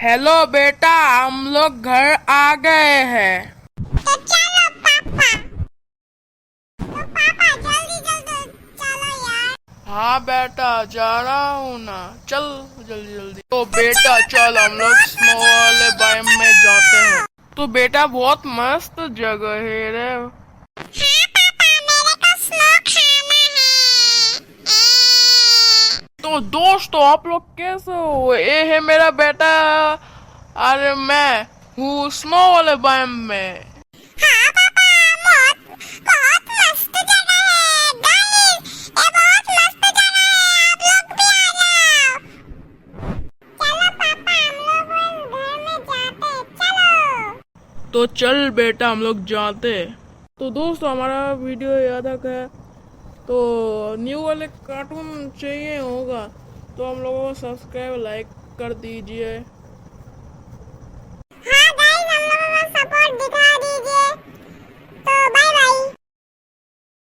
Hello बेटा, हम लोग घर आ गए हैं। तो चलो पापा। तो पापा जल्दी जल्दी चलो यार। हाँ बेटा, जा रहा हूँ ना, चल जल्दी जल्दी। तो तो बेटा चलो चल, पापा हम लोग बहुत स्नो मजा वाले आएगा बाइम में जाते चलो। हैं। तो बेटा बहुत मस्त जगह है रे। हाँ पापा मेरे को स्नो खाना है। तो दोस्तों, आप लोग कैसे हो? ये है मेरा बेटा, अरे मैं हूँ स्नो वाले बाइम में। हाँ पापा बहुत बहुत मस्त जगह है गाइस, ये बहुत मस्त जगह है, आप लोग भी आ जाओ। चलो पापा हम लोग उस घर में जाते चलो। तो चल बेटा, हम लोग जाते। तो दोस्तों, हमारा वीडियो याद आ गया तो न्यू वाले कार्टून चाहिए होगा तो हम लोगों को सब्सक्राइब लाइक कर दीजिए।